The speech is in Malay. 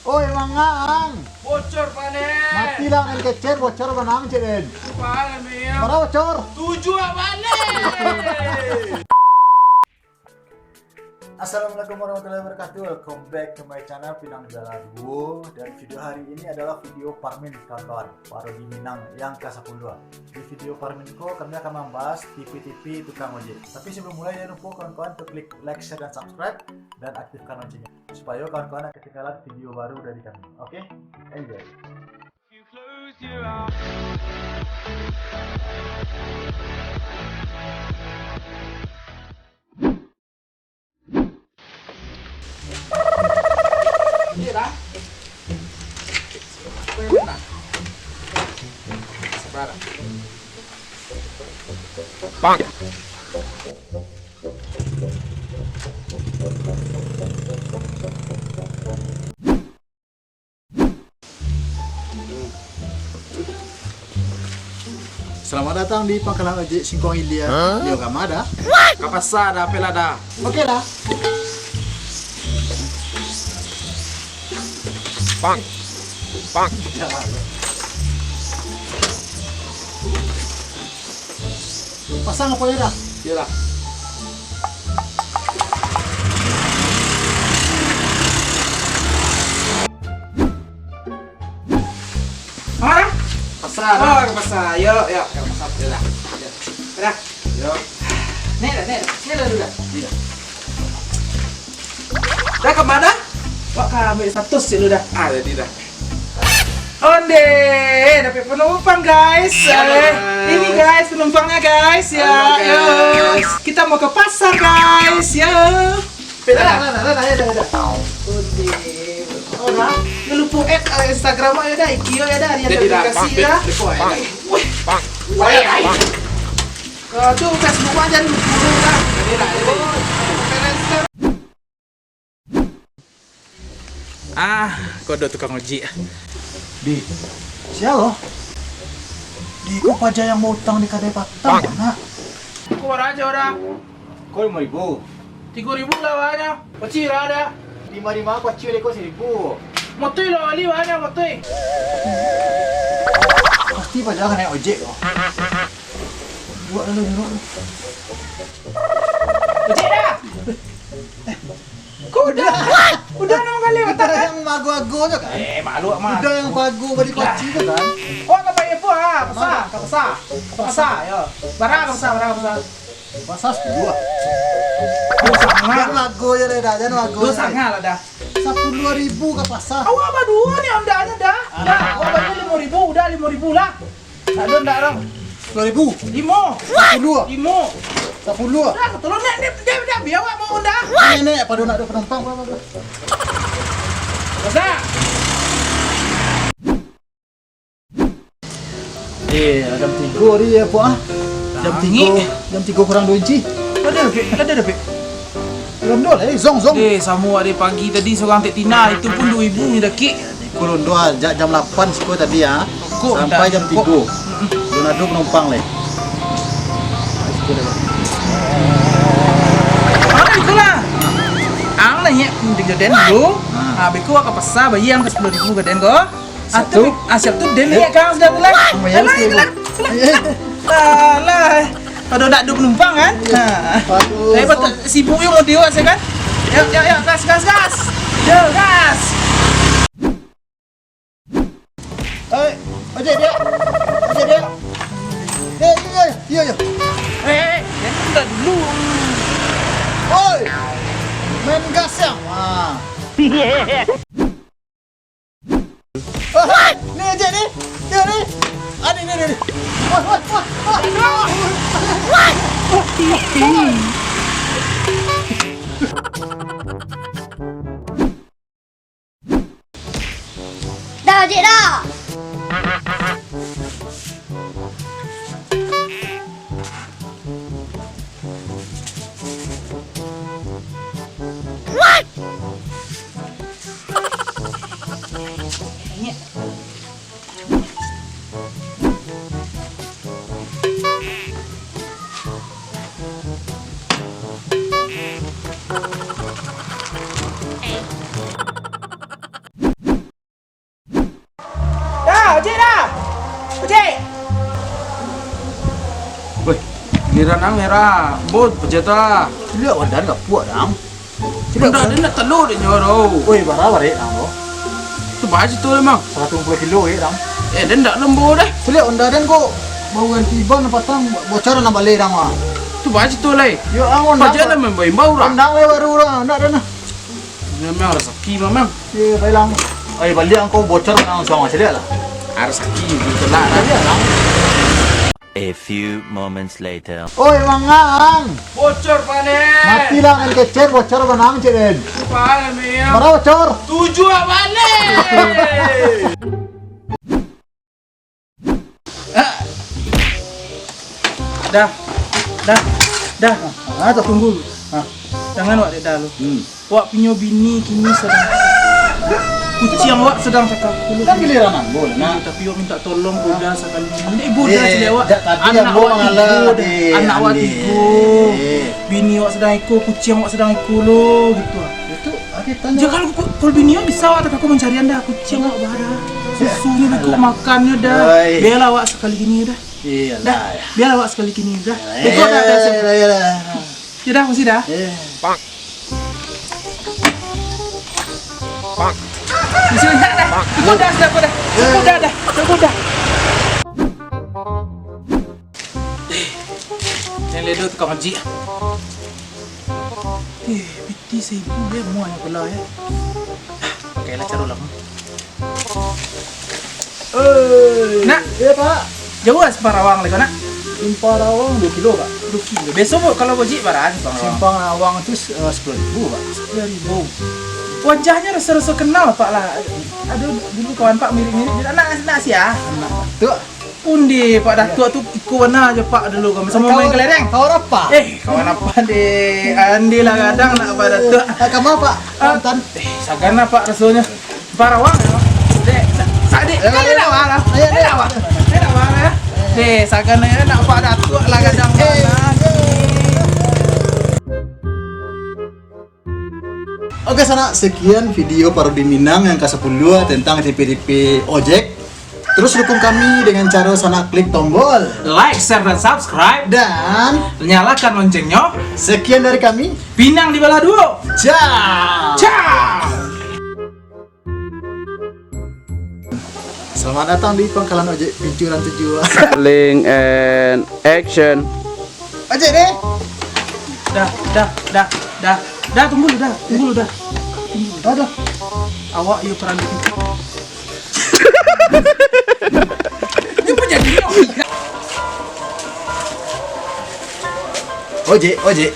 Oi mangang. Bocor panen. Mati lang el kecil bocor benang ceden. Panen ya. Para bocor. 7 panen. Assalamualaikum warahmatullahi wabarakatuh. Welcome back to my channel Pinang Jala 2. Dan video hari ini adalah video Parmin kawan-kawan, parodi Minang yang ke-10. Di video Parmin ko kami akan membahas TV-TV tukang ojek. Tapi sebelum mulai jangan lupa kawan-kawan untuk klik like, share, dan subscribe dan aktifkan loncengnya supaya kawan-kawan tidak ketinggalan video baru dari kami. Oke? Enjoy. You close your eyes. Mira. Cuenta. Separa. Bang. Selamat datang di pangkalan ojek Singkong Ilia. Leo Kamada. Kapasada pelada. Oke lah. Bang. Bang. Pasang apa ya dah? Iyalah. Mana? Pasang. Oh, ke pasar. Yuk, yuk, ke pasar. Yaudah. Yaudah. Yuk. Nih dah dulu dah. Nih dah. Dah kemana? Wah, kami status ya dah. Ah, jadi dah. Onde, dapat penumpang guys. Ini guys penumpangnya guys ya. Halo, guys. Kita mau ke pasar guys ya. Onde. Oh dah. Jangan lupa add Instagram aja dah, Ikio ya dah, dia aplikasi ya. Wih. Tuh Facebook aja dulu dah. Kode tukang ojek. Di siapa? Di kok pajak yang mau utang di Kadai Patang mana? Kau aja orang. Kau 5.000. 3.000 lah banyak. Kecil ada. 5.000 aku cuy kau 1.000. Motoy lah wali banyak motoy. Pasti pajak kan naik ojek kok. Buat dulu. Ojek dah. Kau udah 6 kali Kita yang mago-mago aja kan? malu mah. Udah yang pagu balik koci itu kan? Oh nggak bayar pun pasar, yo. Barang pasar. Pasas dua. Sangat. Jangan mago ya dah, jangan mago. Dua sangat lah dah. 10.000 ke pasar. Awak apa dua nih anda dah. Dah, awak bayar 5.000, udah 5.000 lah. Tak ada ndak dong. 10.000. 5. 10. 5. 10. Dah, tolong dia biar awak mau dah. Ini apa nak ada penumpang apa? Pasar. Jam 3 dia apa ah? Jam 3 kurang 2 inci. Ada dapet. Rondol zong. Sama ada pagi tadi seorang Tek Tina itu pun 2.000 ni dah kek. Rondol jam 8 siko tadi ya. Kok Sampai jam 3. kok. Belum ada penumpang leh. Mana itu lah? Ang lah ya, di Gaden dulu. Beku ke pasar bayi yang ke 10.000 Gaden ko. Siap tu den ya kang sudah mulai. Lah. Pada nak duduk penumpang kan? Saya betul sibuk yang mau diwa saya kan? Yuk, gas. Yuk, gas. Ojek dia. Iya. Jangan dah dulu. Oi. Main gas ya. Nih aja nih. Dia nih. Nih. Wah. Dah ojek dah. Ojek. Woi, giliran ang merah. Bot pejata. Lihat wadah enggak puas dong. Udah ada nak telur dia nyoro. Woi, berapa deh dong? Tu baju tu memang. 150 kilo ya dong. Dia ndak lembu dah. Lihat wadah dan kok mau ganti ban patang bocor na balik dong ah. Tu baju tu lai. Yo ang Pajak dah memang bau lah. Ondang le baru lah, enggak ada nah. Memang rezeki memang. Ye, bailang. Ay, balik ang ko bocor na ang sama sila lah. Rezeki betul lah. A few moments later. Oi, mangang. Bocor panen. Mati lang ang kecil bocor banang ceden. Panen memang. Mana bocor? 7 balik. Dah. Ah, tak Tunggu. Jangan wak dah lu. Wak punya bini kini sedang kucing wak sedang cakap dulu. Kan giliran ang boleh nah. Tapi wak minta tolong Buddha sekali. Ini Buddha sini wak. Tadi yang gua mengalah di anak wak tidur. Bini wak sedang ikut, kucing wak sedang ikut lo gitu. Itu ada tanya. Jangan kalau bini wak bisa wak tapi aku mencari anda kucing wak ada. Susunya ikut makannya dah. Bela wak sekali gini dah. Iya Dah. lah. Biar wak sekali gini dah. Itu Ikut dah. dah. Ya dah masih dah. Sini dah. Cukup dah. Cukup dah. Yang ledo tukang haji. Piti seibu dia mau yang belah ya. Pakailah cara ulang. Nak, Iya Pak. jauh lah Separawang lagi nak. Simpang Rawang 2 kilo Pak. 2 kilo. Besok kalau wajib barang Separawang. Simpang Rawang itu 10.000 Pak. 10.000. Wajahnya rasa-rasa kenal Pak lah. Aduh dulu kawan Pak mirip-mirip jadi anak sih ya. Tuh. Undi Pak Datuk tu ikut warna aja Pak dulu kami sama main kelereng. Kawan apa? Kawan apa deh? Andi lah kadang nak Pak Datuk. Kamu apa? Mantan. Sagana Pak rasanya. Parawang ya. Dek, sadik. Kali nak wala. Nak wala. Nak wala ya. Deh, sagana ya nak Pak Datuk lah kadang. Oke sana, sekian video parodi Minang yang ke-10 tentang tipe-tipe ojek. Terus dukung kami dengan cara sana klik tombol Like, share dan subscribe dan nyalakan loncengnya. sekian dari kami. Pinang di Bala Duo. Ciao. Ciao. Selamat datang di pangkalan ojek Pincuran 7. Rolling and action. Ojek deh. Dah, tunggu dulu dah. Aduh. Awak yuk peran itu. Ini punya dia. Ojek.